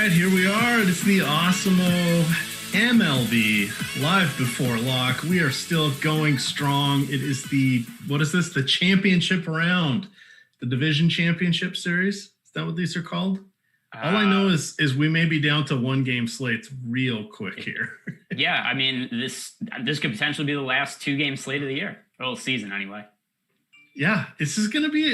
right, here we are. It's the Awesemo MLB live before lock. We are still going strong. It is the championship round, the division championship series. Is that what these are called? All I know is we may be down to one game slates real quick here. Yeah, I mean, this could potentially be the last 2-game slate of the year, or season anyway. Yeah, this is going to be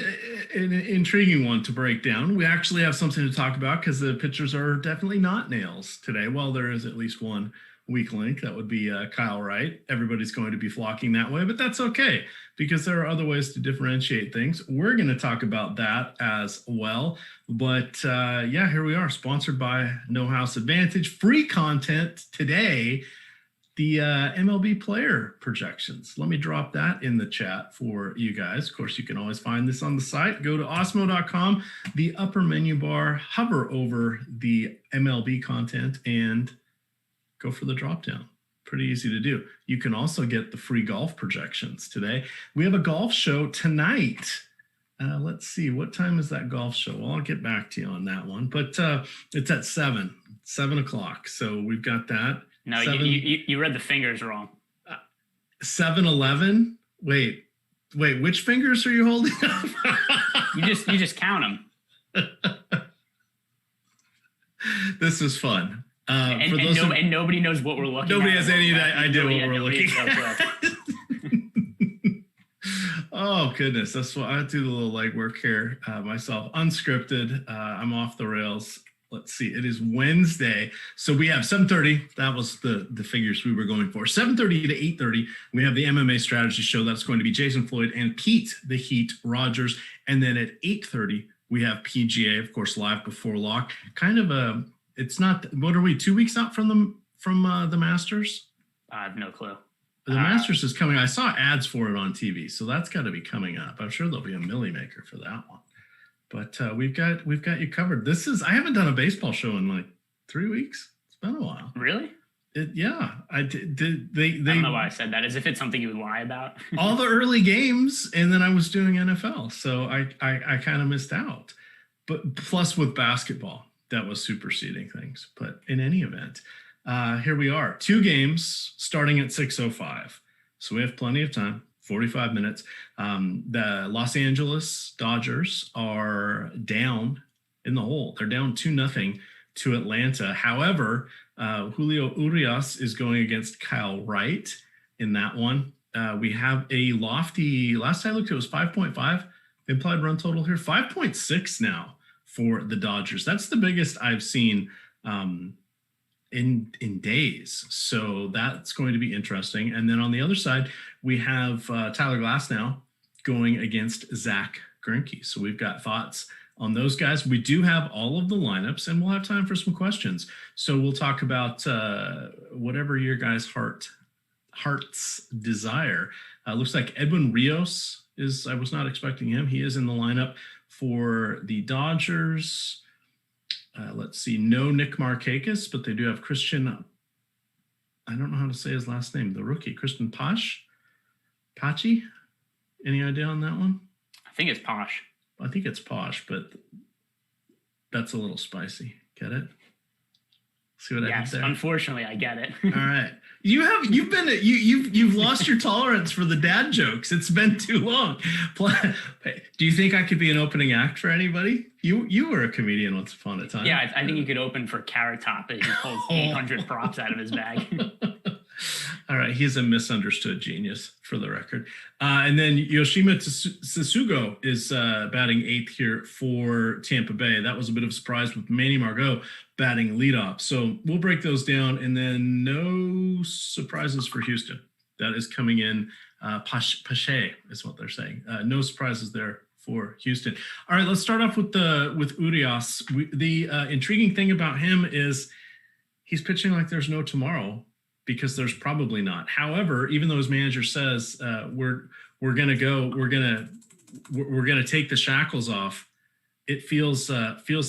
an intriguing one to break down. We actually have something to talk about because the pitchers are definitely not nails today. Well, there is at least one weak link. That would be Kyle Wright. Everybody's going to be flocking that way, but that's okay because there are other ways to differentiate things. We're going to talk about that as well. But yeah, here we are, sponsored by No House Advantage. Free content today. The MLB player projections. Let me drop that in the chat for you guys. Of course, you can always find this on the site. Go to awesemo.com, the upper menu bar, hover over the MLB content, and go for the drop down. Pretty easy to do. You can also get the free golf projections today. We have a golf show tonight. Let's see, what time is that golf show? Well, I'll get back to you on that one, but it's at 7 o'clock. So we've got that. No, you read the fingers wrong. 7-11. Wait, which fingers are you holding up? you just count them. This is fun. And nobody knows what we're looking at. Nobody has any idea what we're looking at. Oh, goodness. That's what I do, the little legwork here myself. Unscripted. I'm off the rails. Let's see. It is Wednesday. So we have 7:30. That was the figures we were going for. 7:30 to 8:30. We have the MMA strategy show. That's going to be Jason Floyd and Pete, the Heat Rogers. And then at 8:30, we have PGA, of course, live before lock. Kind of it's not, what are we, 2 weeks out from the Masters? I have no clue. The Masters is coming. I saw ads for it on TV. So that's got to be coming up. I'm sure there'll be a Millie Maker for that one. But we've got you covered. I haven't done a baseball show in like 3 weeks. It's been a while. Really? Yeah. I did. I don't know why I said that. As if it's something you would lie about. All the early games, and then I was doing NFL, so I kind of missed out. But plus with basketball, that was superseding things. But in any event, here we are. 2 games starting at 6:05. So we have plenty of time. 45 minutes. The Los Angeles Dodgers are down in the hole. They're down 2-0 to Atlanta. However, Julio Urias is going against Kyle Wright in that one. We have a lofty, last I looked, it was 5.5 implied run total here. 5.6 now for the Dodgers. That's the biggest I've seen in days. So that's going to be interesting. And then on the other side, we have Tyler Glasnow going against Zach Greinke. So we've got thoughts on those guys. We do have all of the lineups, and we'll have time for some questions. So we'll talk about whatever your guys' heart's desire. Looks like Edwin Rios I was not expecting him. He is in the lineup for the Dodgers. Let's see, no Nick Markakis, but they do have Christian, I don't know how to say his last name, the rookie, Christian Pachi? Any idea on that one? I think it's Posh. I think it's Posh, but that's a little spicy. Get it? See what I did there? Unfortunately, I get it. All right. You've lost your tolerance for the dad jokes. It's been too long. Do you think I could be an opening act for anybody? You were a comedian once upon a time. Yeah, I think you could open for Carrot Top as he pulls 800 props out of his bag. All right, he's a misunderstood genius, for the record. And then Yoshima Tsutsugo is batting 8th here for Tampa Bay. That was a bit of a surprise with Manny Margot batting leadoff. So we'll break those down, and then no surprises for Houston. That is coming in. Pache is what they're saying. No surprises there for Houston. All right, let's start off with Urias. The intriguing thing about him is he's pitching like there's no tomorrow, because there's probably not. However, even though his manager says we're gonna take the shackles off, it feels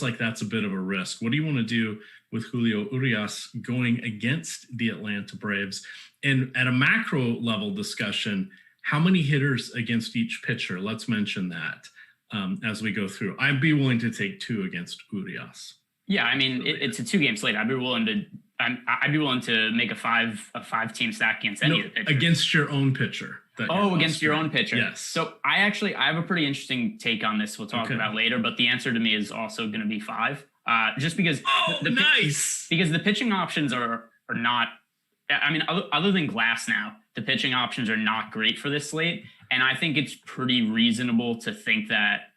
like that's a bit of a risk. What do you want to do with Julio Urias going against the Atlanta Braves? And at a macro level discussion, how many hitters against each pitcher? Let's mention that as we go through. I'd be willing to take 2 against Urias. Yeah, I mean, it's a 2-game slate. I'd be willing to make a 5-team stack against any of the pitchers. Against your own pitcher. Against your own pitcher. Yes. So I have a pretty interesting take on this. We'll talk about later, but the answer to me is also going to be 5. Just because because the pitching options are not. I mean, other than Glass now, the pitching options are not great for this slate, and I think it's pretty reasonable to think that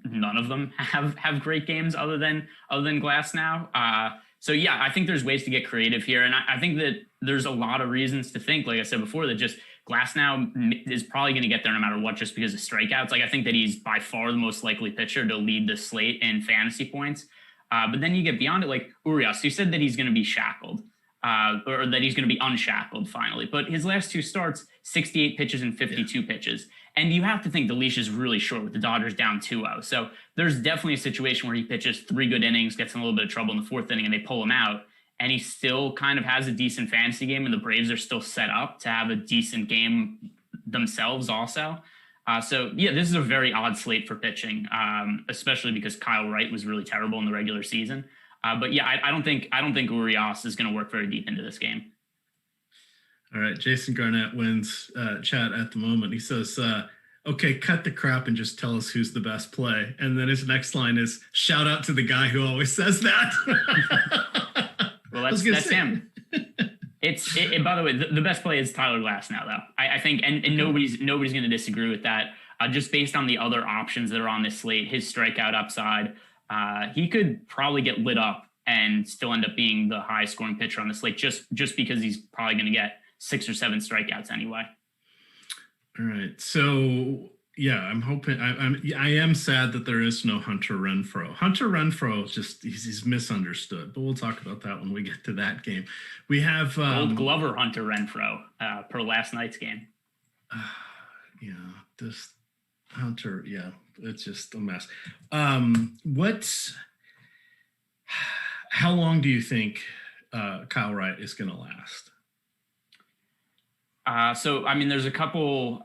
none of them have great games other than Glass now. So yeah, I think there's ways to get creative here, and I think that there's a lot of reasons to think, like I said before, that just Glass now is probably going to get there no matter what, just because of strikeouts. Like I think that he's by far the most likely pitcher to lead the slate in fantasy points. But then you get beyond it, like Urias, who said that he's going to be shackled. Or that he's going to be unshackled finally. But his last 2 starts, 68 pitches and 52 pitches. And you have to think the leash is really short with the Dodgers down 2-0. So there's definitely a situation where he pitches 3 good innings, gets in a little bit of trouble in the 4th inning, and they pull him out. And he still kind of has a decent fantasy game, and the Braves are still set up to have a decent game themselves also. So yeah, this is a very odd slate for pitching, especially because Kyle Wright was really terrible in the regular season. But yeah, I don't think Urias is going to work very deep into this game. All right, Jason Garnett wins chat at the moment. He says, "Okay, cut the crap and just tell us who's the best play." And then his next line is, "Shout out to the guy who always says that." Well, that's him. By the way, the best play is Tyler Glass now, though. I think, and nobody's going to disagree with that. Just based on the other options that are on this slate, his strikeout upside. He could probably get lit up and still end up being the highest scoring pitcher on the slate just because he's probably going to get 6 or 7 strikeouts anyway. All right. So yeah, I'm hoping I am sad that there is no Hunter Renfroe. Hunter Renfroe he's misunderstood, but we'll talk about that when we get to that game. We have Gold Glover Hunter Renfroe per last night's game. Yeah, this Hunter, yeah, it's just a mess. How long do you think Kyle Wright is going to last? So, I mean, there's a couple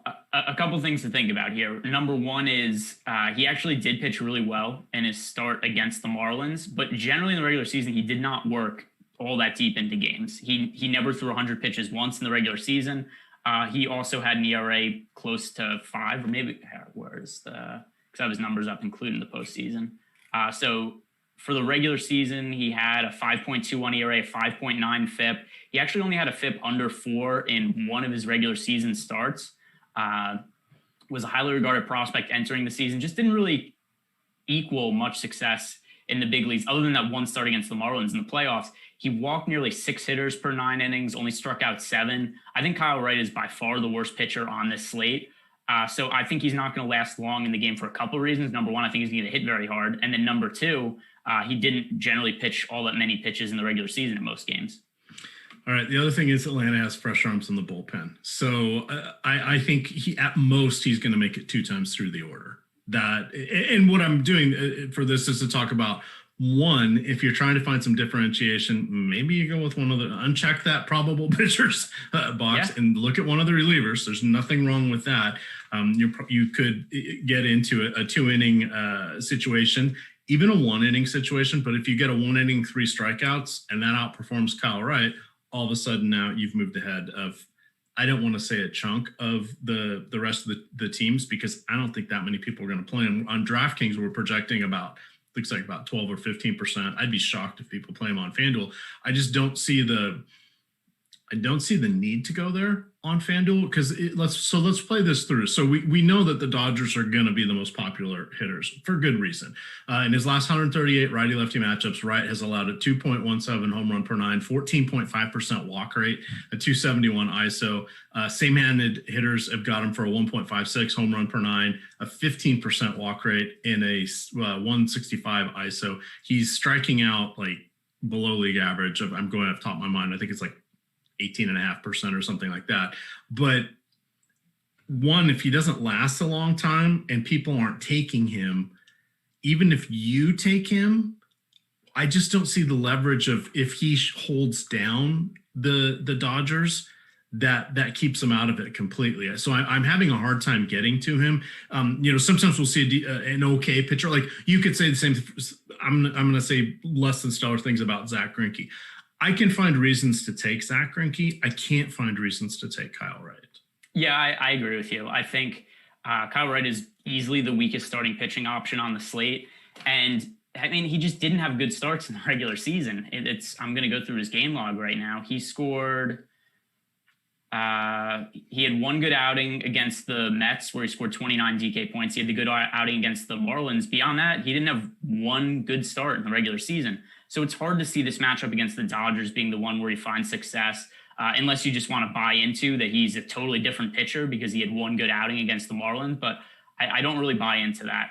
things to think about here. Number one is he actually did pitch really well in his start against the Marlins, but generally in the regular season, he did not work all that deep into games. He never threw 100 pitches once in the regular season. He also had an ERA close to 5, or maybe because I have his numbers up, including the postseason. So for the regular season, he had a 5.21 ERA, 5.9 FIP. He actually only had a FIP under 4 in one of his regular season starts. Was a highly regarded prospect entering the season. Just didn't really equal much success in the big leagues, other than that one start against the Marlins in the playoffs. He walked nearly 6 hitters per 9 innings, only struck out 7. I think Kyle Wright is by far the worst pitcher on this slate. So I think he's not going to last long in the game for a couple of reasons. Number one, I think he's going to hit very hard. And then number two, he didn't generally pitch all that many pitches in the regular season in most games. All right. The other thing is Atlanta has fresh arms in the bullpen. So I think at most he's going to make it 2 times through the order. And what I'm doing for this is to talk about, one, if you're trying to find some differentiation, maybe you go with one of the uncheck that probable pitchers box and look at one of the relievers. There's nothing wrong with that. You could get into a 2-inning situation, even a 1-inning situation. But if you get a 1-inning, 3 strikeouts, and that outperforms Kyle Wright, all of a sudden now you've moved ahead of, I don't want to say a chunk of the rest of the teams, because I don't think that many people are going to play him. On DraftKings, we're projecting looks like about 12 or 15%. I'd be shocked if people play him on FanDuel. I just don't see the need to go there on FanDuel, because let's play this through. So we know that the Dodgers are going to be the most popular hitters for good reason. In his last 138 righty-lefty matchups, Wright has allowed a 2.17 home run per 9, 14.5% walk rate, a 271 ISO. Same-handed hitters have got him for a 1.56 home run per 9, a 15% walk rate, in a 165 ISO. He's striking out like below league average. I'm going off the top of my mind. I think it's like 18.5% or something like that. But one, if he doesn't last a long time and people aren't taking him, even if you take him, I just don't see the leverage of, if he holds down the Dodgers, that keeps him out of it completely. So I'm having a hard time getting to him. Sometimes we'll see an okay pitcher. Like you could say the same. I'm going to say less than stellar things about Zach Greinke. I can find reasons to take Zach Greinke. I can't find reasons to take Kyle Wright. Yeah, I agree with you. I think Kyle Wright is easily the weakest starting pitching option on the slate. And I mean, he just didn't have good starts in the regular season. I'm going to go through his game log right now. He scored... he had one good outing against the Mets where he scored 29 DK points. He had the good outing against the Marlins. Beyond that, he didn't have one good start in the regular season. So it's hard to see this matchup against the Dodgers being the one where he finds success, unless you just want to buy into that he's a totally different pitcher because he had one good outing against the Marlins. But I don't really buy into that.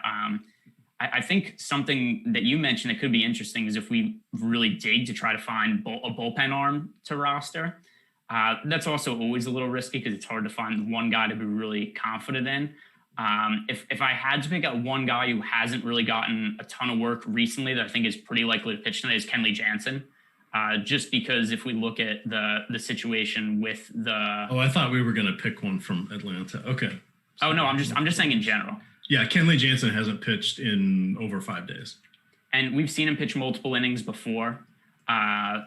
I think something that you mentioned that could be interesting is if we really dig to try to find a bullpen arm to roster. That's also always a little risky because it's hard to find one guy to be really confident in. If I had to pick out one guy who hasn't really gotten a ton of work recently that I think is pretty likely to pitch tonight is Kenley Jansen. Just because if we look at the situation with the... Oh, I thought we were going to pick one from Atlanta. Okay. Oh, no, I'm just saying in general. Yeah, Kenley Jansen hasn't pitched in over 5 days. And we've seen him pitch multiple innings before.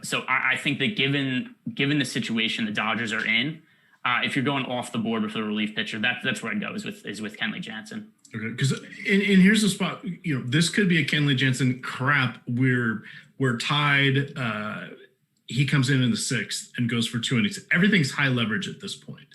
So I think that given the situation the Dodgers are in, if you're going off the board with a relief pitcher, that's where I'd go is with Kenley Jansen. Okay, because and here's the spot. This could be a Kenley Jansen crap. We're tied. He comes in the 6th and goes for 2 innings. Everything's high leverage at this point.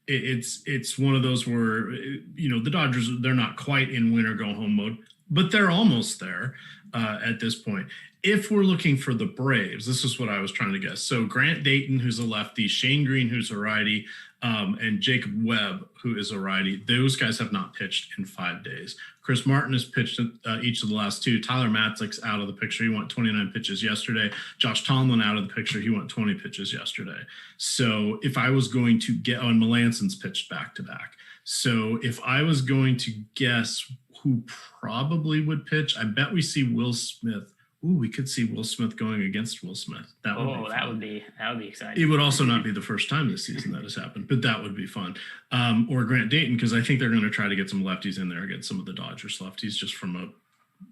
It's one of those where the Dodgers, they're not quite in win or go home mode, but they're almost there at this point. If we're looking for the Braves, this is what I was trying to guess. So Grant Dayton, who's a lefty, Shane Green, who's a righty, and Jacob Webb, who is a righty. Those guys have not pitched in 5 days. Chris Martin has pitched each of the last 2. Tyler Matzek's out of the picture. He went 29 pitches yesterday. Josh Tomlin out of the picture. He went 20 pitches yesterday. So if I was going to get on, Melanson's pitched back-to-back. So if I was going to guess who probably would pitch, I bet we see Will Smith. Ooh, we could see Will Smith going against Will Smith. That would be exciting. It would also not be the first time this season that has happened, but that would be fun. Or Grant Dayton, because I think they're going to try to get some lefties in there against some of the Dodgers lefties, just from a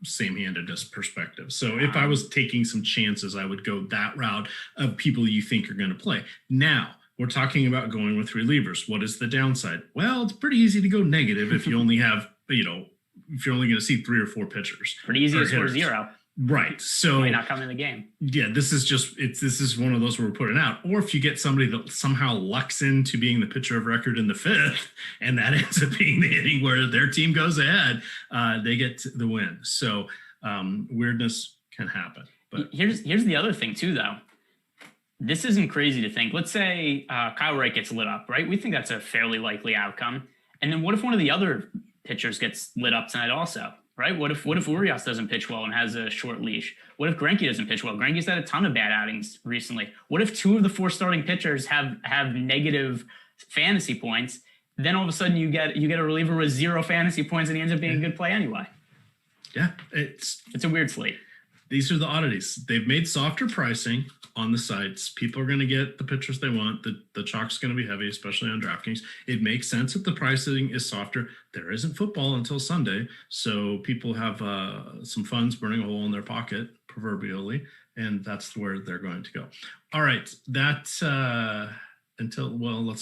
same-handedness perspective. So if I was taking some chances, I would go that route of people you think are going to play. Now, we're talking about going with relievers. What is the downside? Well, it's pretty easy to go negative if you only have, if you're only going to see 3 or 4 pitchers. Pretty easy to score 0. Right. So might not come in the game. Yeah, this is one of those where we're putting out. Or if you get somebody that somehow lucks into being the pitcher of record in the 5th, and that ends up being the inning where their team goes ahead, they get the win. So weirdness can happen. But here's the other thing too, though. This isn't crazy to think. Let's say Kyle Wright gets lit up, right? We think that's a fairly likely outcome. And then what if one of the other pitchers gets lit up tonight also? Right? What if Urias doesn't pitch well and has a short leash? What if Greinke doesn't pitch well? Greinke's had a ton of bad outings recently. What if 2 of the 4 starting pitchers have negative fantasy points? Then all of a sudden you get a reliever with 0 fantasy points and he ends up being a good play anyway. Yeah, it's a weird slate. These are the oddities. They've made softer pricing on the sites. People are going to get the pitchers they want. The chalk's going to be heavy, especially on DraftKings. It makes sense that the pricing is softer. There isn't football until Sunday, so people have some funds burning a hole in their pocket, proverbially, and that's where they're going to go. All right, let's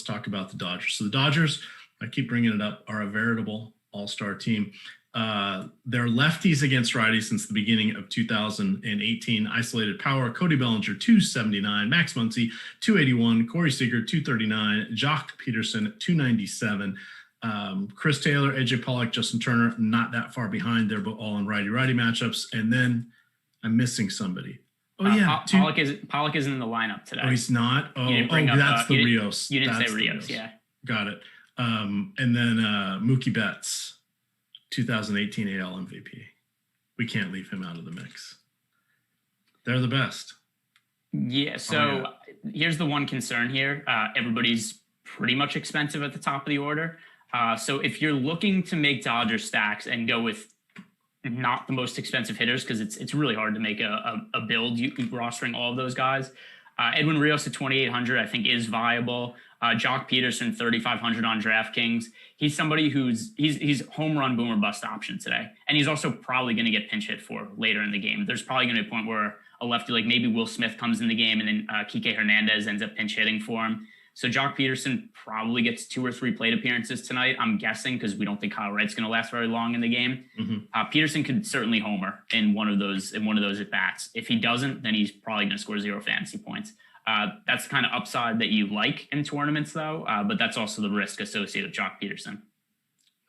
talk about the Dodgers. So the Dodgers, I keep bringing it up, are a veritable all-star team. They're lefties against righties since the beginning of 2018. Isolated power: Cody Bellinger 279, Max Muncy 281, Corey Seager 239, Jock Peterson 297, Chris Taylor, AJ Pollock, Justin Turner not that far behind. They're all in righty matchups. And then I'm missing somebody. Oh yeah, Pollock isn't in the lineup today. Oh, he's not. That's the Rios. You didn't say Rios. Yeah, got it. And then Mookie Betts, 2018 AL MVP. We can't leave him out of the mix. They're the best. Yeah, so here's the one concern here. Everybody's pretty much expensive at the top of the order. So if you're looking to make Dodger stacks and go with not the most expensive hitters, because it's really hard to make a build rostering all of those guys, Edwin Rios at 2,800, I think, is viable. Jock Peterson, 3,500 on DraftKings. He's somebody he's home run boomer bust option today. And he's also probably going to get pinch hit for later in the game. There's probably going to be a point where a lefty like maybe Will Smith comes in the game and then Kike Hernandez ends up pinch hitting for him. So Jock Peterson probably gets 2 or 3 plate appearances tonight, I'm guessing, because we don't think Kyle Wright's going to last very long in the game. Peterson could certainly homer in one of those at bats. If he doesn't, then he's probably going to score 0 fantasy points. That's the kind of upside that you like in tournaments, though. But that's also the risk associated with Jock Peterson.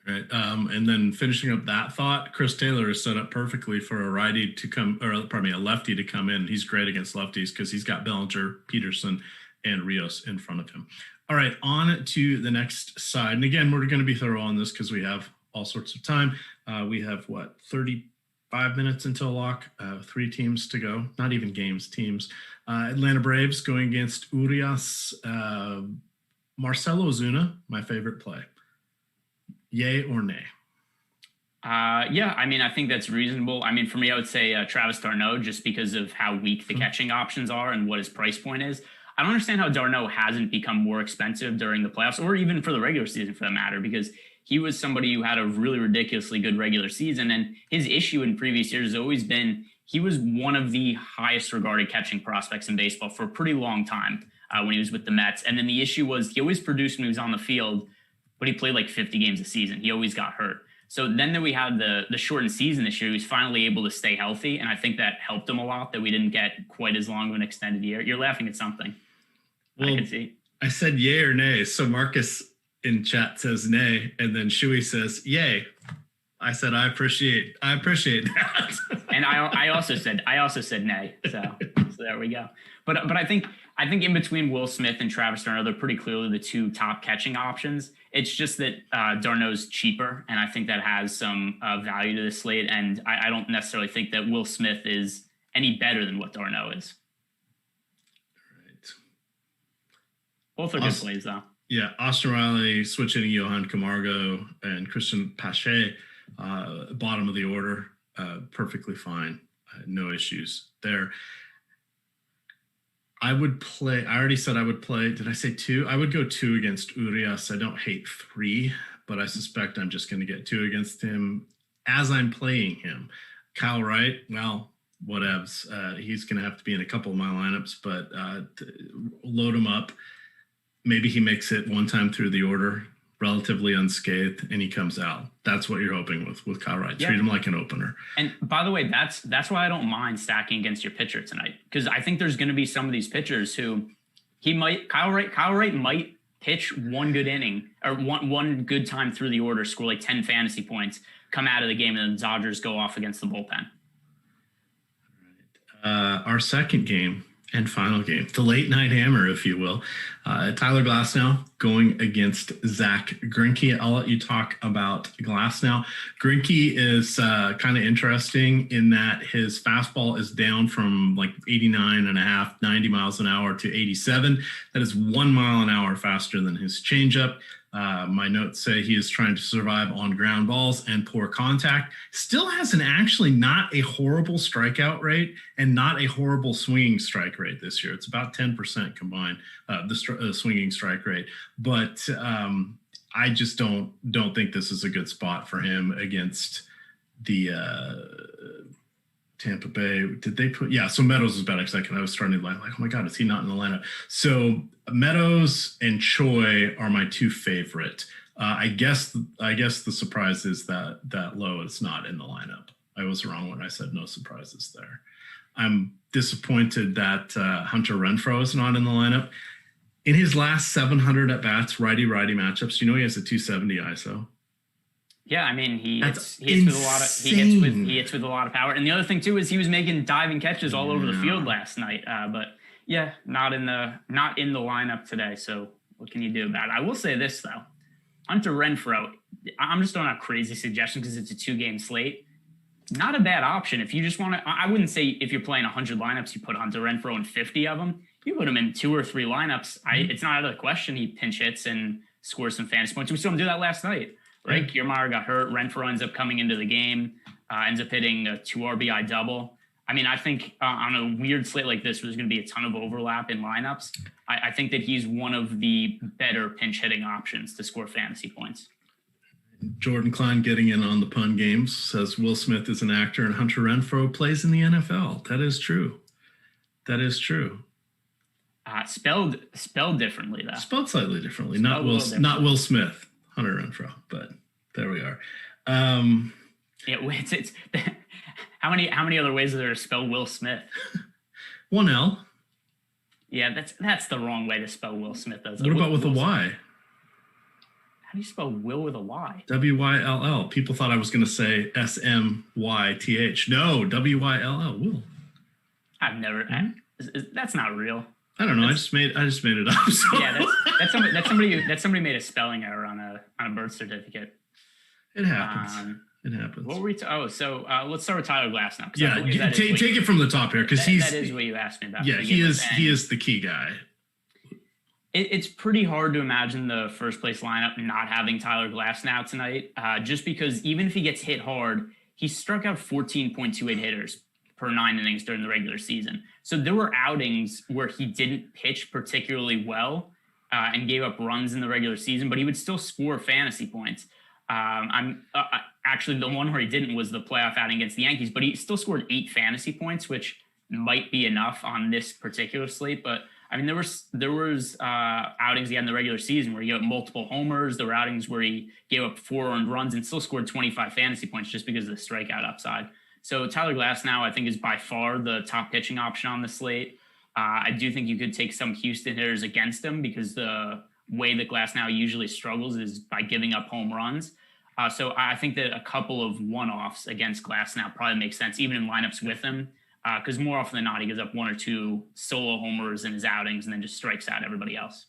Right. And then finishing up that thought, Chris Taylor is set up perfectly for a righty to come, or pardon me, a lefty to come in. He's great against lefties because he's got Bellinger, Peterson, and Rios in front of him. All right, on to the next side. And again, we're going to be thorough on this because we have all sorts of time. We have 35 minutes until lock, 3 teams to go, not even games, teams. Atlanta Braves going against Urias. Marcelo Ozuna, my favorite play. Yay or nay? Yeah, I mean, I think that's reasonable. I mean, for me, I would say Travis d'Arnaud, just because of how weak the catching options are and what his price point is. I don't understand how d'Arnaud hasn't become more expensive during the playoffs or even for the regular season for that matter, because he was somebody who had a really ridiculously good regular season. And his issue in previous years has always been he was one of the highest regarded catching prospects in baseball for a pretty long time when he was with the Mets. And then the issue was he always produced when he was on the field, but he played like 50 games a season. He always got hurt. So then we had the shortened season this year. He was finally able to stay healthy. And I think that helped him a lot that we didn't get quite as long of an extended year. You're laughing at something. Well, I can see. I said yay or nay. So Marcus in chat says nay, and then Shuey says yay. I said I appreciate that. And I also said nay. So there we go. But I think in between Will Smith and Travis d'Arnaud, they're pretty clearly the 2 top catching options. It's just that d'Arnaud's cheaper, and I think that has some value to the slate. And I don't necessarily think that Will Smith is any better than what d'Arnaud is. Both are good plays, though. Yeah, Austin Riley switching Johan Camargo and Christian Pache, bottom of the order, perfectly fine. No issues there. I would play. I already said I would play. Did I say 2? I would go 2 against Urias. I don't hate 3, but I suspect I'm just going to get 2 against him as I'm playing him. Kyle Wright, well, whatevs. He's going to have to be in a couple of my lineups, but load him up. Maybe he makes it one time through the order, relatively unscathed, and he comes out. That's what you're hoping with Kyle Wright. Treat him like an opener. And by the way, that's why I don't mind stacking against your pitcher tonight, because I think there's going to be some of these pitchers who Kyle Wright might pitch one good inning or one good time through the order, score like 10 fantasy points, come out of the game, and the Dodgers go off against the bullpen. Our second game and final game, the late night hammer, if you will. Tyler Glasnow going against Zach Greinke. I'll let you talk about Glasnow. Greinke is kind of interesting in that his fastball is down from like 89.5, 90 miles an hour to 87. That is 1 mile an hour faster than his changeup. My notes say he is trying to survive on ground balls and poor contact. Still has actually not a horrible strikeout rate and not a horrible swinging strike rate this year. It's about 10% combined, the swinging strike rate. But I just don't think this is a good spot for him against the Tampa Bay. Did they put? Yeah, so Meadows was batting second. I was starting to like, oh my God, is he not in the lineup? So Meadows and Choi are my 2 favorite. I guess the surprise is that Lowe is not in the lineup. I was wrong when I said no surprises there. I'm disappointed that Hunter Renfroe is not in the lineup. In his last 700 at bats, righty matchups, he has a 270 ISO. Yeah, I mean he hits with a lot of power. And the other thing too is he was making diving catches all over the field last night. But yeah, not in the lineup today. So what can you do about it? I will say this though, Hunter Renfroe. I'm just throwing out crazy suggestion because it's a 2-game slate. Not a bad option if you just want to. I wouldn't say if you're playing 100 lineups, you put Hunter Renfroe in 50 of them. You put him in 2 or 3 lineups. It's not out of the question he pinch hits and scores some fantasy points. We saw him do that last night. Right, Kiermaier got hurt. Renfroe ends up coming into the game, ends up hitting a 2 RBI double. I mean, I think on a weird slate like this, where there's going to be a ton of overlap in lineups, I think that he's one of the better pinch hitting options to score fantasy points. Jordan Klein getting in on the pun games says Will Smith is an actor and Hunter Renfroe plays in the NFL. That is true. That is true. Spelled differently though. Spelled slightly differently. Not Will Smith, Hunter Renfroe, but there we are. It's how many other ways are there to spell Will Smith? One L. Yeah, that's the wrong way to spell Will Smith. What about with a Y? How do you spell Will with a Y? W-Y-L-L. People thought I was going to say S-M-Y-T-H. No, W-Y-L-L. Will. I've never. That's not real. I don't know. I just made it up. So. Yeah, that's somebody made a spelling error on a birth certificate. It happens. It happens. What were we? Let's start with Tyler Glass now. Yeah, take it from the top here because that is what you asked me about. Yeah, he is the key guy. It's pretty hard to imagine the first place lineup not having Tyler Glass now tonight, just because even if he gets hit hard, he struck out 14.28 hitters per 9 innings during the regular season. So there were outings where he didn't pitch particularly well and gave up runs in the regular season, but he would still score fantasy points. Actually, the one where he didn't was the playoff outing against the Yankees, but he still scored 8 fantasy points, which might be enough on this particular slate. But I mean, there was outings he had in the regular season where he gave up multiple homers. There were outings where he gave up 4 earned runs and still scored 25 fantasy points just because of the strikeout upside. So Tyler Glass now, I think, is by far the top pitching option on the slate. I do think you could take some Houston hitters against him because the way that Glass now usually struggles is by giving up home runs. So I think that a couple of one-offs against Glass now probably makes sense, even in lineups with him, because more often than not, he gives up 1 or 2 solo homers in his outings and then just strikes out everybody else.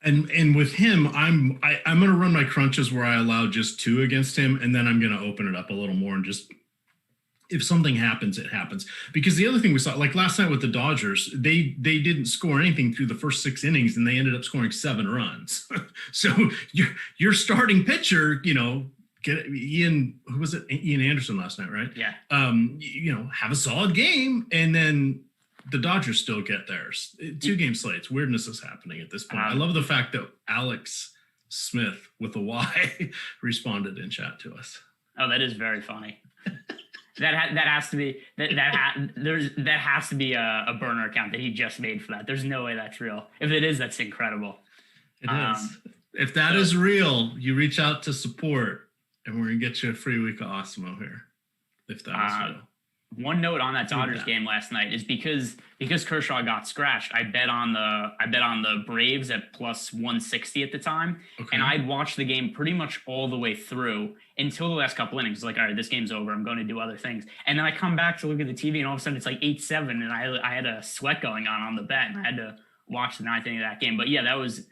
And with him, I'm going to run my crunches where I allow just 2 against him, and then I'm going to open it up a little more and just if something happens, it happens. Because the other thing we saw, like last night with the Dodgers, they didn't score anything through the first 6 innings, and they ended up scoring 7 runs. So your starting pitcher, get Ian. Who was it? Ian Anderson last night, right? Yeah. Have a solid game, and then the Dodgers still get theirs. 2-game slates. Weirdness is happening at this point. I love the fact that Alex Smith with a Y responded in chat to us. Oh, that is very funny. That has to be that has to be a burner account that he just made for that. There's no way that's real. If it is, that's incredible. It is. If that is real, you reach out to support, and we're gonna get you a free week of Awesemo here. If that is real. One note on that Dodgers game last night is because Kershaw got scratched. I bet on the Braves at plus 160 at the time, and I'd watched the game pretty much all the way through until the last couple innings. Like, all right, this game's over. I'm going to do other things, and then I come back to look at the TV, and all of a sudden it's like 8-7, and I had a sweat going on the bet, and I had to watch the 9th inning of that game. But yeah, that was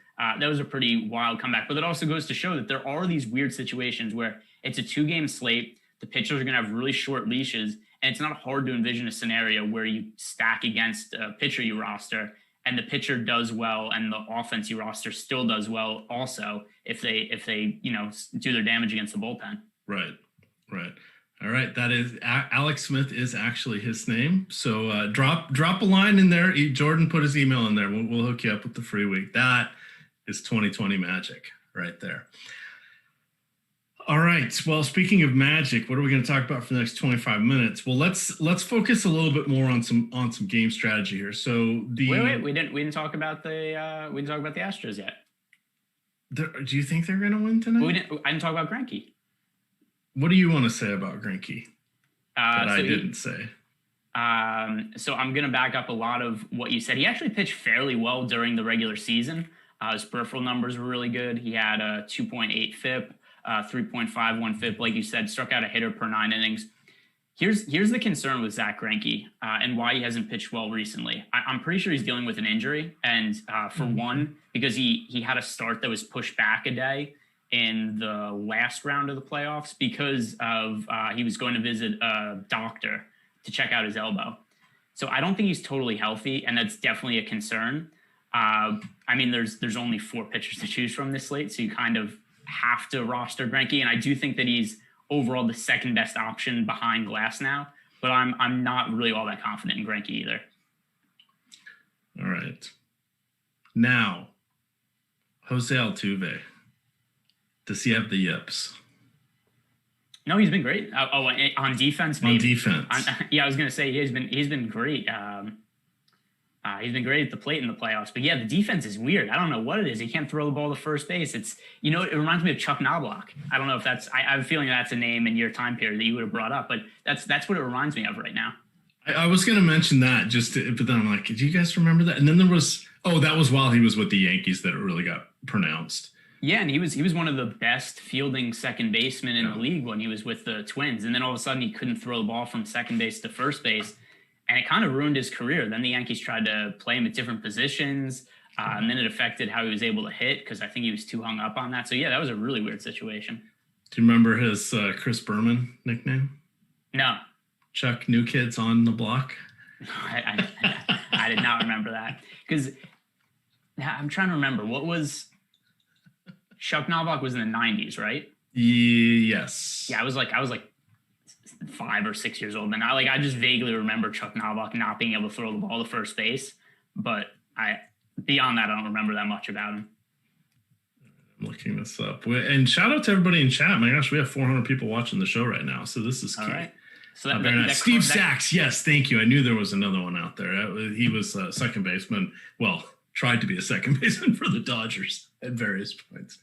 a pretty wild comeback. But it also goes to show that there are these weird situations where it's a 2-game slate. The pitchers are going to have really short leashes. And it's not hard to envision a scenario where you stack against a pitcher you roster and the pitcher does well and the offense you roster still does well also if they do their damage against the bullpen. Right. All right. That is Alex Smith is actually his name. So drop a line in there. Jordan put his email in there. We'll hook you up with the free week. That is 2020 magic right there. All right. Well, speaking of magic, what are we going to talk about for the next 25 minutes? Well, let's focus a little bit more on some game strategy here. So wait, we didn't talk about the Astros yet. Do you think they're going to win tonight? I didn't talk about Greinke. What do you want to say about Greinke that I didn't say? So I'm going to back up a lot of what you said. He actually pitched fairly well during the regular season. His peripheral numbers were really good. He had a 2.8 FIP. 3.51 FIP, like you said, struck out a hitter per 9 innings. Here's the concern with Zach Greinke and why he hasn't pitched well recently. I'm pretty sure he's dealing with an injury, and for one, because he had a start that was pushed back a day in the last round of the playoffs because of he was going to visit a doctor to check out his elbow. So I don't think he's totally healthy, and that's definitely a concern. I mean, there's only 4 pitchers to choose from this slate, so you kind of have to roster Greinke, and I do think that he's overall the second best option behind Glass now. but I'm not really all that confident in Greinke either. All right. Now, Jose Altuve. Does he have the yips? No, he's been great. On defense, maybe. On defense. I was gonna say he's been great. He's been great at the plate in the playoffs. But yeah, the defense is weird. I don't know what it is. He can't throw the ball to first base. It's, it reminds me of Chuck Knobloch. I don't know if that's, I have a feeling that's a name in your time period that you would have brought up, but that's what it reminds me of right now. I was going to mention that but then I'm like, do you guys remember that? And then there was, that was while he was with the Yankees that it really got pronounced. Yeah, and he was one of the best fielding second basemen in the league when he was with the Twins. And then all of a sudden he couldn't throw the ball from second base to first base. And it kind of ruined his career. Then the Yankees tried to play him at different positions. And then it affected how he was able to hit because I think he was too hung up on that. So, yeah, that was a really weird situation. Do you remember his Chris Berman nickname? No. Chuck New Kids on the Block? I did not remember that. Because I'm trying to remember. What was... Chuck Knobloch was in the 90s, right? Yes. Yeah, I was like 5 or 6 years old, and I just vaguely remember Chuck Knobloch not being able to throw the ball to first base, but beyond that I don't remember that much about him. I'm looking this up, and shout out to everybody in chat. My gosh, we have 400 people watching the show right now, so this is key. All right. So Steve Sachs, yes, thank you. I knew there was another one out there. He was a second baseman. Well, tried to be a second baseman for the Dodgers at various points.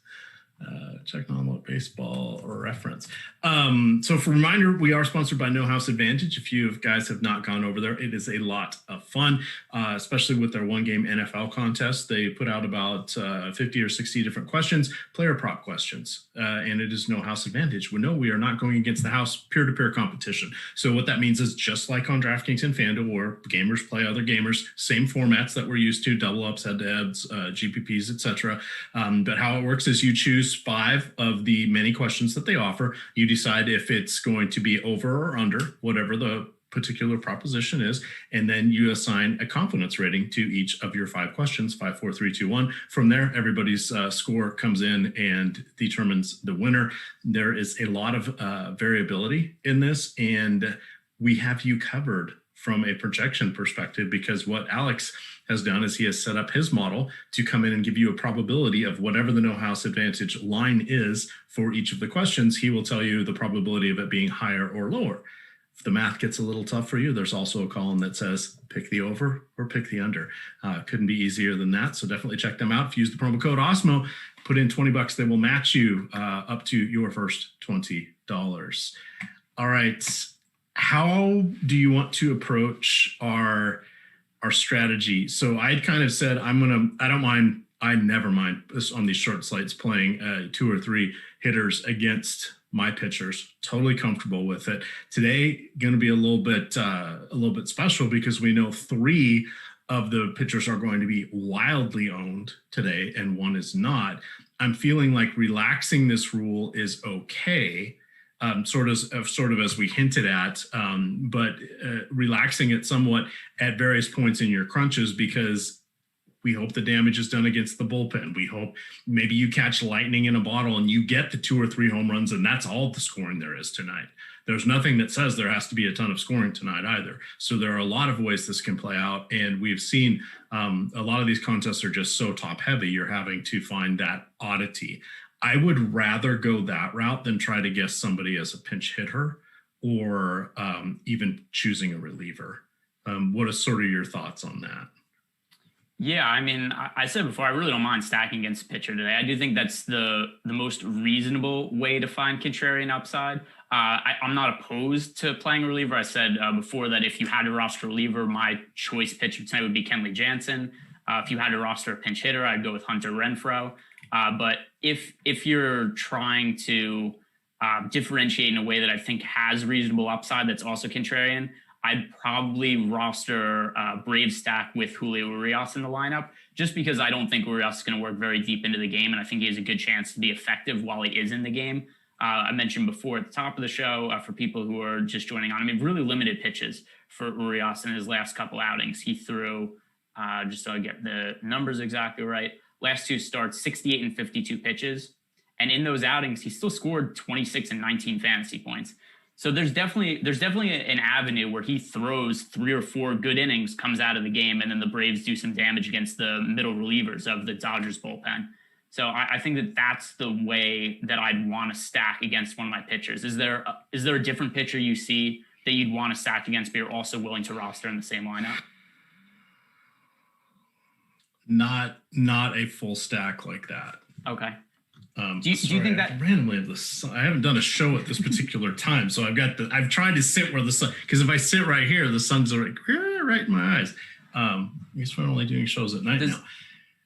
Check on baseball or reference. So for reminder, we are sponsored by No House Advantage. If you guys have not gone over there, it is a lot of fun, especially with their one-game NFL contest. They put out about 50 or 60 different questions, player prop questions, and it is No House Advantage. We are not going against the house, peer-to-peer competition. So what that means is just like on DraftKings and FanDuel, where gamers play other gamers, same formats that we're used to, double ups, head-to-heads, GPPs, etc. But how it works is you choose 5 of the many questions that they offer. You decide if it's going to be over or under, whatever the particular proposition is, and then you assign a confidence rating to each of your 5 questions, 5, 4, 3, 2, 1. From there, everybody's score comes in and determines the winner. There is a lot of variability in this, and we have you covered from a projection perspective, because what Alex has done is he has set up his model to come in and give you a probability of whatever the No House Advantage line is for each of the questions. He will tell you the probability of it being higher or lower. If the math gets a little tough for you, there's also a column that says pick the over or pick the under. Couldn't be easier than that. So definitely check them out. If you use the promo code Awesemo, put in $20, they will match you up to your first $20. All right. How do you want to approach our strategy? So I'd kind of said, I never mind on these short slates playing 2 or 3 hitters against my pitchers. Totally comfortable with it. Today going to be a little bit special because we know 3 of the pitchers are going to be wildly owned today and 1 is not. I'm feeling like relaxing this rule is okay. Sort of as we hinted at, but relaxing it somewhat at various points in your crunches, because we hope the damage is done against the bullpen. We hope maybe you catch lightning in a bottle and you get the 2 or 3 home runs, and that's all the scoring there is tonight. There's nothing that says there has to be a ton of scoring tonight either. So there are a lot of ways this can play out, and we've seen a lot of these contests are just so top heavy. You're having to find that oddity. I would rather go that route than try to guess somebody as a pinch hitter or even choosing a reliever. What are sort of your thoughts on that? Yeah, I mean, I said before, I really don't mind stacking against a pitcher today. I do think that's the most reasonable way to find contrarian upside. I'm not opposed to playing a reliever. I said before that if you had to roster a reliever, my choice pitcher tonight would be Kenley Jansen. If you had to roster a pinch hitter, I'd go with Hunter Renfroe. But if you're trying to differentiate in a way that I think has reasonable upside that's also contrarian, I'd probably roster Brave stack with Julio Urias in the lineup, just because I don't think Urias is going to work very deep into the game, and I think he has a good chance to be effective while he is in the game. I mentioned before at the top of the show, for people who are just joining on, I mean, really limited pitches for Urias in his last couple outings. He threw, just so I get the numbers exactly right, last 2 starts, 68 and 52 pitches. And in those outings, he still scored 26 and 19 fantasy points. So there's definitely an avenue where he throws 3 or 4 good innings, comes out of the game, and then the Braves do some damage against the middle relievers of the Dodgers bullpen. So I think that's the way that I'd want to stack against one of my pitchers. Is there a different pitcher you see that you'd want to stack against, but you're also willing to roster in the same lineup? Not a full stack like that. Okay. Do you think that randomly have the sun? I haven't done a show at this particular time, so I've tried to sit where the sun, because if I sit right here, the sun's like right in my eyes. I guess we're only doing shows at night now.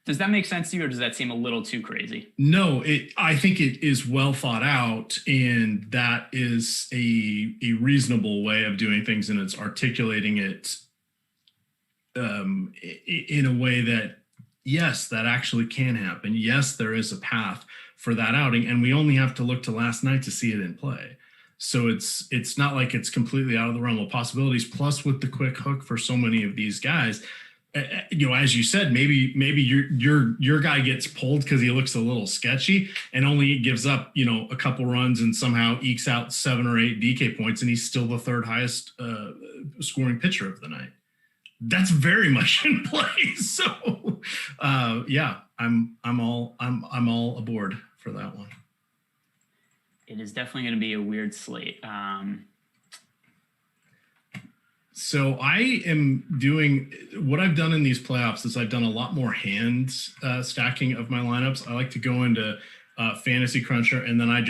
Does that make sense to you, or does that seem a little too crazy? No, I think it is well thought out, and that is a reasonable way of doing things, and it's articulating it in a way that, yes, that actually can happen. Yes, there is a path for that outing, and we only have to look to last night to see it in play. So it's not like it's completely out of the realm of possibilities. Plus, with the quick hook for so many of these guys, as you said, maybe your guy gets pulled because he looks a little sketchy and only gives up a couple runs and somehow ekes out 7 or 8 DK points, and he's still the 3rd highest scoring pitcher of the night. That's very much in play. So yeah, I'm all aboard for that one. It is definitely going to be a weird slate. So I am doing what I've done in these playoffs is I've done a lot more hand stacking of my lineups. I like to go into Fantasy Cruncher, and then I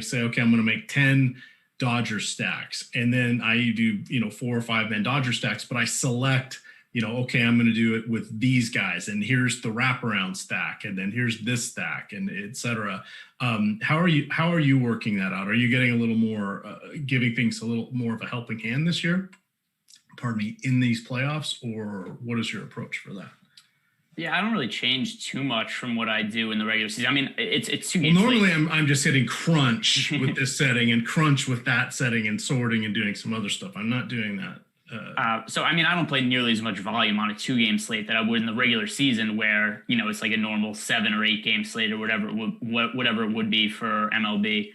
say, okay, I'm going to make 10 Dodger stacks, and then I do 4 or 5 man Dodger stacks, but I select okay, I'm going to do it with these guys, and here's the wraparound stack, and then here's this stack, and etc. How are you working that out? Are you getting a little more giving things a little more of a helping hand this year, in these playoffs, or what is your approach for that? Yeah, I don't really change too much from what I do in the regular season. I mean, it's 2 games. Well, normally I'm just hitting crunch with this setting and crunch with that setting and sorting and doing some other stuff. I'm not doing that. So, I mean, I don't play nearly as much volume on a 2-game slate that I would in the regular season, where it's like a normal 7 or 8 game slate or whatever it would be for MLB.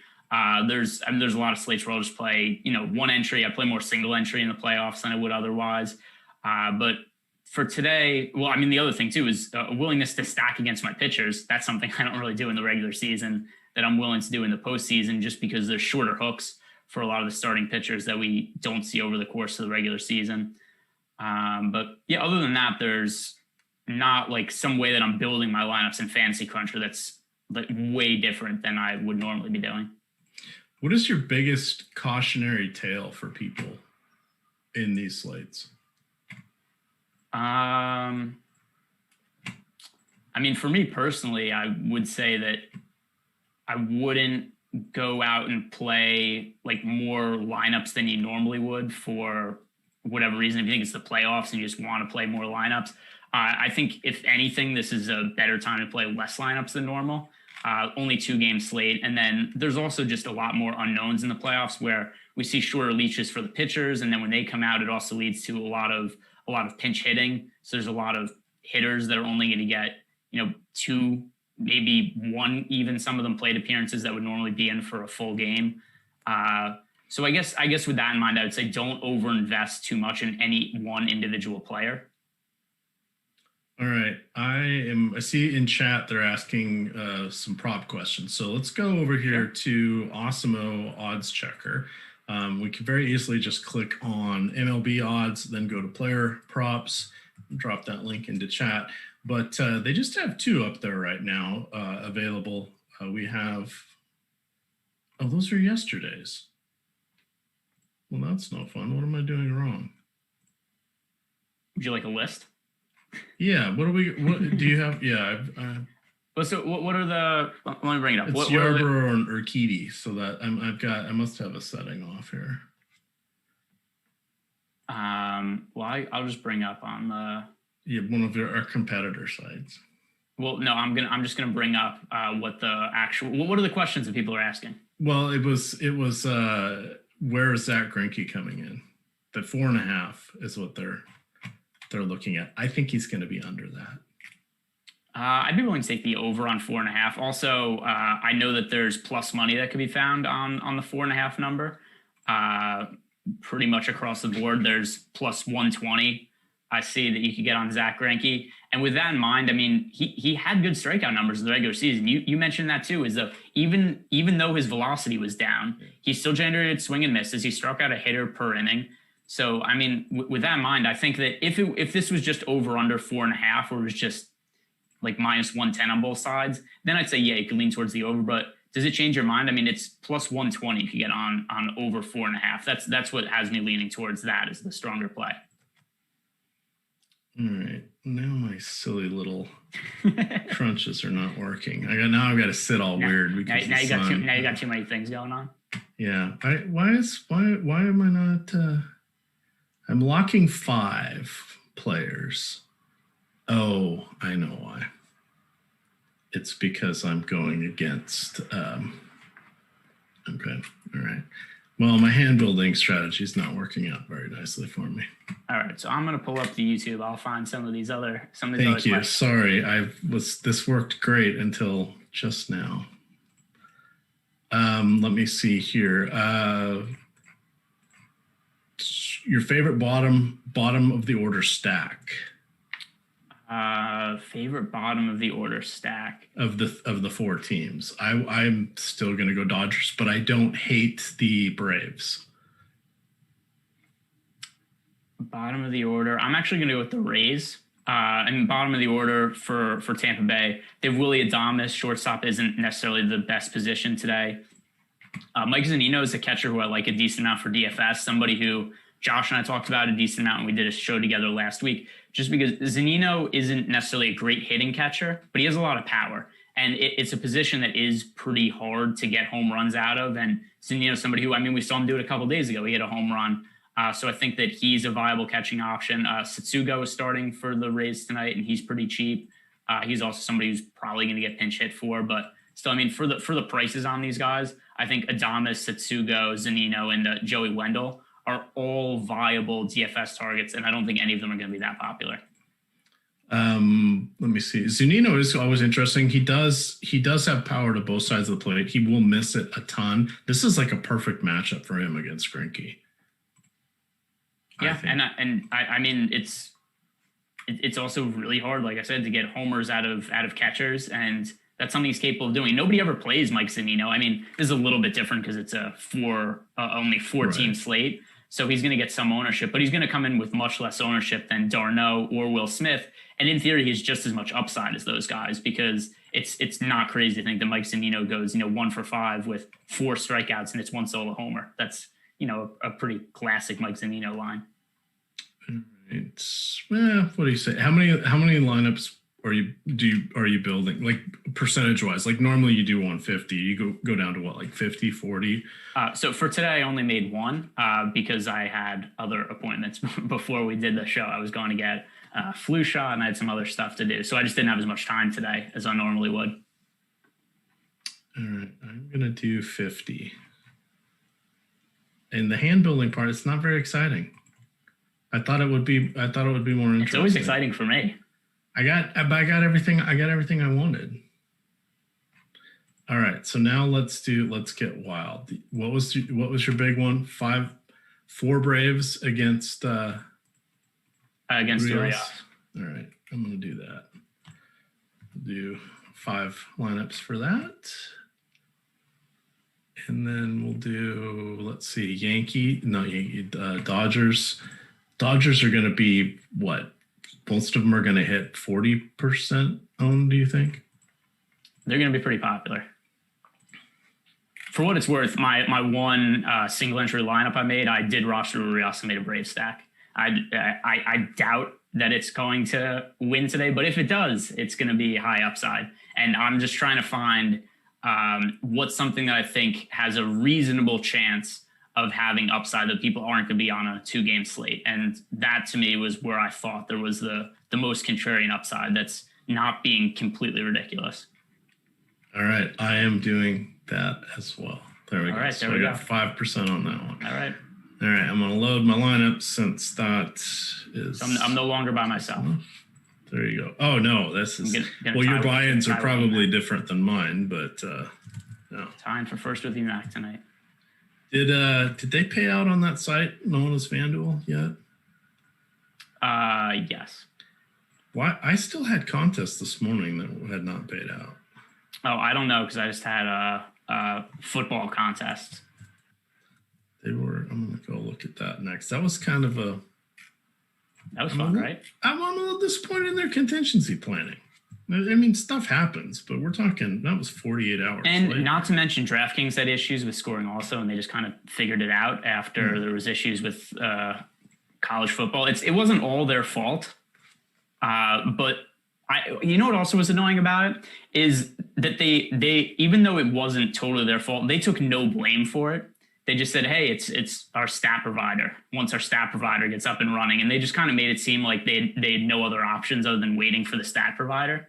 There's a lot of slates where I'll just play 1 entry. I play more single entry in the playoffs than I would otherwise. But for today, well, I mean, the other thing too is a willingness to stack against my pitchers. That's something I don't really do in the regular season that I'm willing to do in the postseason, just because there's shorter hooks for a lot of the starting pitchers that we don't see over the course of the regular season. But yeah, other than that, there's not like some way that I'm building my lineups in Fantasy Cruncher that's like way different than I would normally be doing. What is your biggest cautionary tale for people in these slates? I mean, for me personally, I would say that I wouldn't go out and play like more lineups than you normally would for whatever reason. If you think it's the playoffs and you just want to play more lineups, I think if anything, this is a better time to play less lineups than normal. Only 2-game slate. And then there's also just a lot more unknowns in the playoffs where we see shorter leashes for the pitchers. And then when they come out, it also leads to a lot of pinch hitting. So there's a lot of hitters that are only going to get, 2, maybe 1, even some of them plate appearances that would normally be in for a full game. So I guess with that in mind, I would say don't overinvest too much in any one individual player. All right. I see in chat they're asking some prop questions. So let's go over here to Awesemo Odds Checker. We can very easily just click on MLB odds, then go to player props, drop that link into chat. But they just have 2 up there right now available. We have, those are yesterday's. Well, that's no fun. What am I doing wrong? Would you like a list? Yeah. What do you have? Yeah. So what are the? Let me bring it up. It's Yarborough or Urquidy, so that I must have a setting off here. Well, I'll just bring up on the. Yeah, one of our competitor sites. Well, no, I'm just gonna bring up what are the questions that people are asking? Well, it was where is Zach Greinke coming in? That 4.5 is what they're looking at. I think he's going to be under that. I'd be willing to take the over on 4.5. Also, I know that there's plus money that could be found on the 4.5 number. pretty much across the board. There's plus 120 I see that you could get on Zach Greinke. And with that in mind, I mean, he had good strikeout numbers in the regular season. You mentioned that too, is that even though his velocity was down, he still generated swing and misses. He struck out a hitter per inning. So, I mean, with that in mind, I think that if this was just over under 4.5, or it was just like minus 110 on both sides, then I'd say, yeah, you could lean towards the over. But does it change your mind? I mean, it's plus 120 if you get on over 4.5. That's what has me leaning towards that as the stronger play. All right. Now my silly little crunches are not working. I've got to sit all weird because now you got too many things going on. Yeah. Why am I not I'm locking 5 players. Oh, I know why. It's because I'm going against okay. All right. Well, my hand building strategy is not working out very nicely for me. All right, so I'm gonna pull up the YouTube. I'll find some of these other. Thank you. Sorry, this worked great until just now. Let me see here. Your favorite bottom of the order stack. Favorite bottom of the order stack of the 4 teams. I'm still gonna go Dodgers, but I don't hate the Braves. Bottom of the order, I'm actually gonna go with the Rays. And bottom of the order for Tampa Bay, they have Willie Adames. Shortstop isn't necessarily the best position today. Mike Zunino is a catcher who I like a decent amount for DFS. Somebody who Josh and I talked about a decent amount when we did a show together last week, just because Zunino isn't necessarily a great hitting catcher, but he has a lot of power. And it's a position that is pretty hard to get home runs out of. And Zunino is somebody who, I mean, we saw him do it a couple of days ago. He hit a home run. So I think that he's a viable catching option. Satsugo is starting for the Rays tonight, and he's pretty cheap. He's also somebody who's probably going to get pinch hit for. But still, I mean, for the prices on these guys, I think Adames, Satsugo, Zunino, and Joey Wendell are all viable DFS targets, and I don't think any of them are going to be that popular. Let me see. Zunino is always interesting. He does have power to both sides of the plate. He will miss it a ton. This is like a perfect matchup for him against Greinke. Yeah, I mean it's also really hard, like I said, to get homers out of catchers, and that's something he's capable of doing. Nobody ever plays Mike Zunino. I mean, this is a little bit different because it's a only four team slate. So he's going to get some ownership, but he's going to come in with much less ownership than Darno or Will Smith. And in theory, he's just as much upside as those guys, because it's not crazy to think that Mike Zunino goes, 1 for 5 with 4 strikeouts and it's 1 solo homer. That's, a pretty classic Mike Zunino line. What do you say? How many lineups are you building, like percentage wise? Like normally you do 150, you go down to what, like 50, 40? So for today I only made 1 because I had other appointments before we did the show. I was going to get a flu shot and I had some other stuff to do, so I just didn't have as much time today as I normally would. All right, I'm gonna do 50. And the hand building part, it's not very exciting. I thought it would be more interesting. It's always exciting for me. I got everything I wanted. All right, so now let's get wild. What was your big one? 4 Braves against Urias. All right, I'm gonna do that. Do 5 lineups for that, and then we'll do, let's see, Dodgers. Dodgers are going to be what? Most of them are going to hit 40% owned, do you think? They're going to be pretty popular. For what it's worth, my one single entry lineup I made, I did roster Urias and made a Brave stack. I doubt that it's going to win today, but if it does, it's going to be high upside. And I'm just trying to find what's something that I think has a reasonable chance of having upside that people aren't going to be on a 2-game slate. And that to me was where I thought there was the most contrarian upside that's not being completely ridiculous. All right. I am doing that as well. There we go. Right, so we got 5% on that one. All right. All right. I'm going to load my lineup since that is... So I'm no longer by myself. There you go. Oh, no. This is... Well, your buy-ins are probably different than mine, but no. Tying for first with EMac tonight. Did they pay out on that site known as FanDuel yet? Yes. Why? I still had contests this morning that had not paid out. Oh, I don't know because I just had a football contest. They were. I'm gonna go look at that next. That was kind of a. That was fun, right? I'm a little disappointed in their contingency planning. I mean, stuff happens, but we're talking that was 48 hours. And later. Not to mention, DraftKings had issues with scoring also, and they just kind of figured it out after there was issues with college football. It wasn't all their fault, but you know what also was annoying about it is that they even though it wasn't totally their fault, they took no blame for it. They just said, hey, it's our stat provider. Once our stat provider gets up and running, and they just kind of made it seem like they had no other options other than waiting for the stat provider.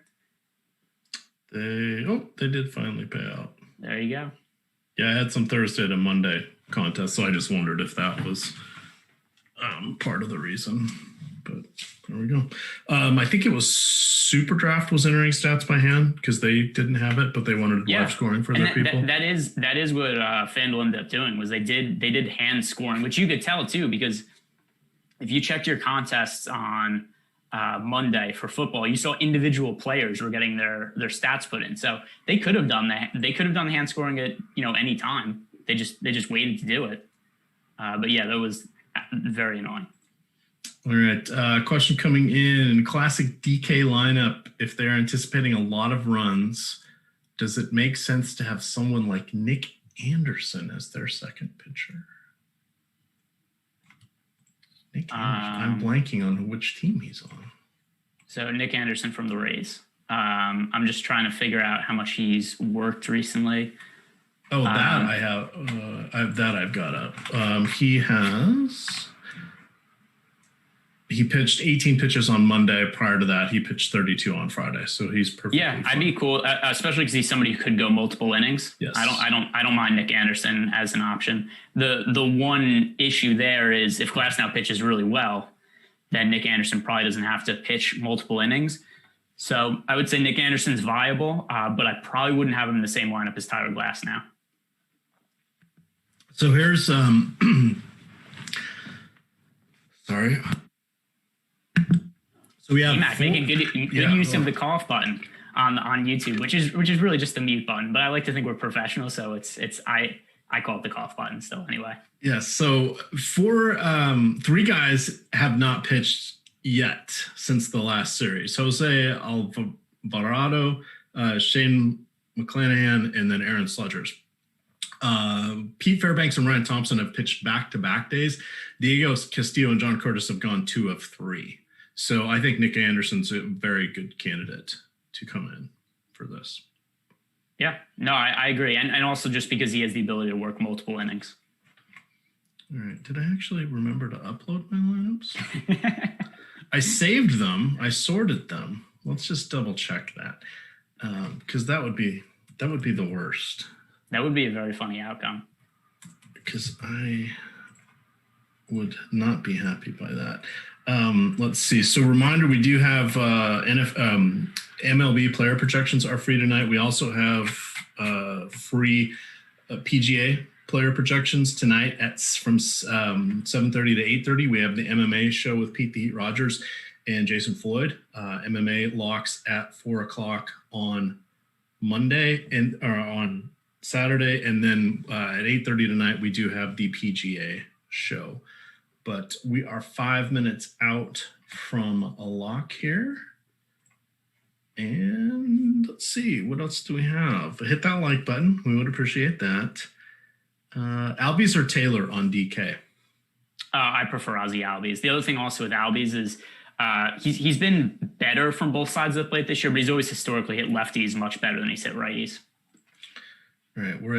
They did finally pay out. There you go. Yeah, I had some Thursday to Monday contests, so I just wondered if that was part of the reason. But there we go. I think it was Super Draft was entering stats by hand because they didn't have it, but they wanted live scoring for their people. That is what FanDuel ended up doing was they did hand scoring, which you could tell too because if you checked your contests on Monday for football, you saw individual players were getting their stats put in. So they could have done that. They could have done the hand scoring at any time. They just waited to do it. But yeah, that was very annoying. All right. Question coming in. Classic DK lineup. If they're anticipating a lot of runs, does it make sense to have someone like Nick Anderson as their second pitcher? Nick Anderson. I'm blanking on which team he's on. So Nick Anderson from the Rays. I'm just trying to figure out how much he's worked recently. Oh, that I have. I've got up. He pitched 18 pitches on Monday. Prior to that, he pitched 32 on Friday. So he's perfect. Yeah, I'd be cool, especially because he's somebody who could go multiple innings. Yes. I don't mind Nick Anderson as an option. The one issue there is if Glasnow pitches really well, then Nick Anderson probably doesn't have to pitch multiple innings. So I would say Nick Anderson's viable, but I probably wouldn't have him in the same lineup as Tyler Glasnow. So here's sorry. So we have EMac making good use of the cough button on YouTube, which is really just the mute button. But I like to think we're professional, so I call it the cough button still anyway. Yes. So three guys have not pitched yet since the last series. Jose Alvarado, Shane McClanahan, and then Aaron Sledgers. Pete Fairbanks and Ryan Thompson have pitched back-to-back days. Diego Castillo and John Curtis have gone 2 of 3. So I think Nick Anderson's a very good candidate to come in for this. Yeah, no, I agree. And also just because he has the ability to work multiple innings. All right. Did I actually remember to upload my lineups? I saved them. I sorted them. Let's just double check that. Because that would be the worst. That would be a very funny outcome. Because I would not be happy by that. Let's see. So reminder, we do have MLB player projections are free tonight. We also have free PGA player projections tonight from 7:30 to 8:30. We have the MMA show with Pete the Heat Rogers and Jason Floyd. MMA locks at 4:00 on Monday or on Saturday, and then at 8:30 tonight we do have the PGA show. But we are 5 minutes out from a lock here. And let's see, what else do we have? Hit that like button. We would appreciate that. Albies or Taylor on DK? I prefer Ozzy Albies. The other thing also with Albies is he's been better from both sides of the plate this year, but he's always historically hit lefties much better than he's hit righties. All right, we're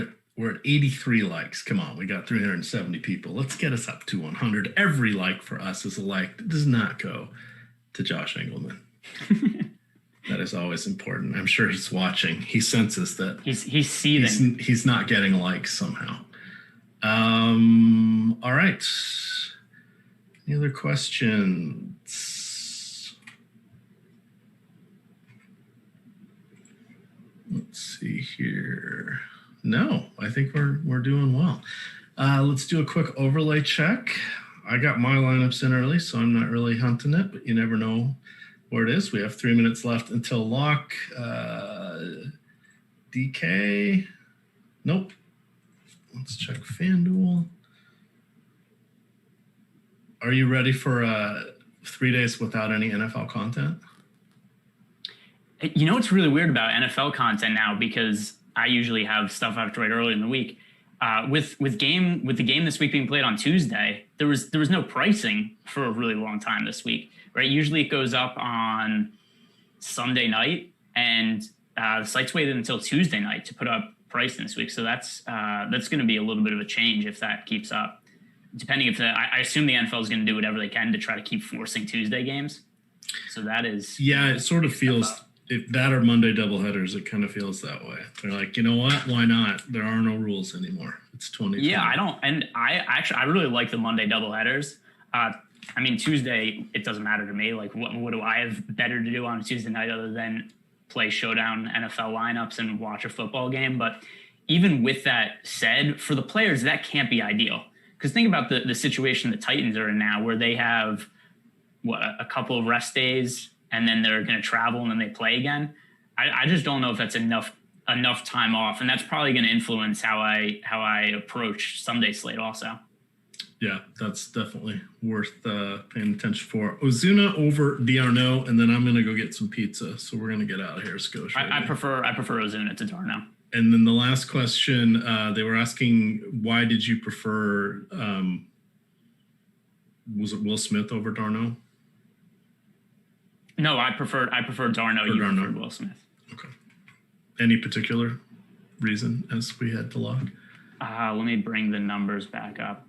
at 83 likes. Come on, we got 370 people. Let's get us up to 100. Every like for us is a like. That does not go to Josh Engelman. That is always important. I'm sure he's watching. He senses that he's seething. He's not getting likes somehow. All right. Any other questions? Let's see here. No, I think we're doing well. Let's do a quick overlay check. I got my lineups in early, so I'm not really hunting it, but you never know where it is. We have 3 minutes left until lock. DK. Nope. Let's check FanDuel. Are you ready for 3 days without any NFL content? You know what's really weird about NFL content now, because I usually have stuff I have to write early in the week. With the game this week being played on Tuesday, there was no pricing for a really long time this week, right? Usually it goes up on Sunday night, and the site's waited until Tuesday night to put up pricing this week. So that's going to be a little bit of a change if that keeps up. Depending if I assume the NFL is going to do whatever they can to try to keep forcing Tuesday games. So that is it sort of feels. If that or Monday doubleheaders, it kind of feels that way. They're like, you know what? Why not? There are no rules anymore. It's 2020. Yeah, I really like the Monday doubleheaders. I mean, Tuesday, it doesn't matter to me. Like, what do I have better to do on a Tuesday night other than play showdown NFL lineups and watch a football game? But even with that said, for the players, that can't be ideal. Because think about the situation the Titans are in now, where they have a couple of rest days, and then they're going to travel and then they play again. I just don't know if that's enough time off, and that's probably going to influence how I approach Sunday slate also. Yeah, that's definitely worth paying attention for. Ozuna over D'Arnaud, and then I'm going to go get some pizza. So we're going to get out of here, Scotia. I prefer Ozuna to D'Arnaud. And then the last question, they were asking, why did you prefer, was it Will Smith over D'Arnaud? No, I prefer D'Arnaud. You preferred Will Smith. Okay. Any particular reason as we head to lock? Let me bring the numbers back up.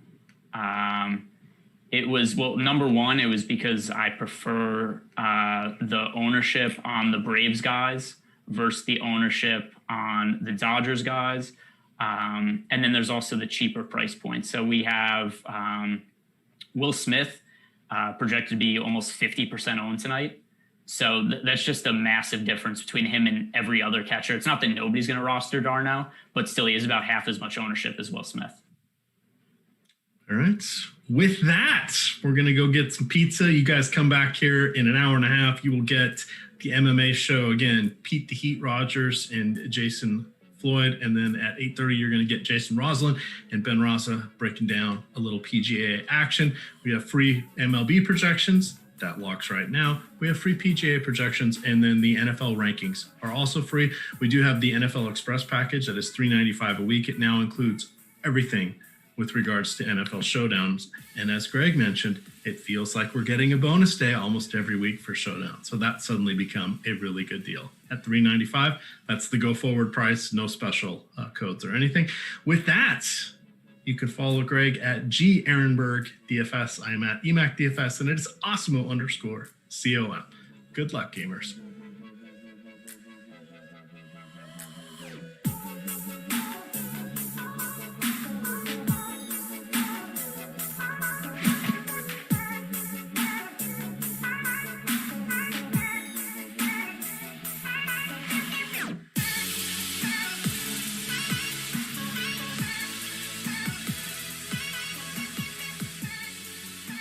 It was, number one, it was because I prefer the ownership on the Braves guys versus the ownership on the Dodgers guys. And then there's also the cheaper price point. So we have Will Smith projected to be almost 50% owned tonight. So that's just a massive difference between him and every other catcher. It's not that nobody's going to roster D'Arnaud, but still he has about half as much ownership as Will Smith. All right. With that, we're going to go get some pizza. You guys come back here in an hour and a half. You will get the MMA show again, Pete the Heat Rogers and Jason Floyd. And then at 8:30, you're going to get Jason Roslin and Ben Raza breaking down a little PGA action. We have free MLB projections. That locks right now. We have free PGA projections, and then the NFL rankings are also free. We do have the NFL Express package that is $3.95 a week. It now includes everything with regards to NFL showdowns. And as Greg mentioned, it feels like we're getting a bonus day almost every week for showdown. So that suddenly become a really good deal. At $3.95, that's the go forward price, no special codes or anything. With that, you can follow Greg at G Ehrenberg DFS. I am at EMac Dfs, and it is Awesemo _COM. Good luck, gamers.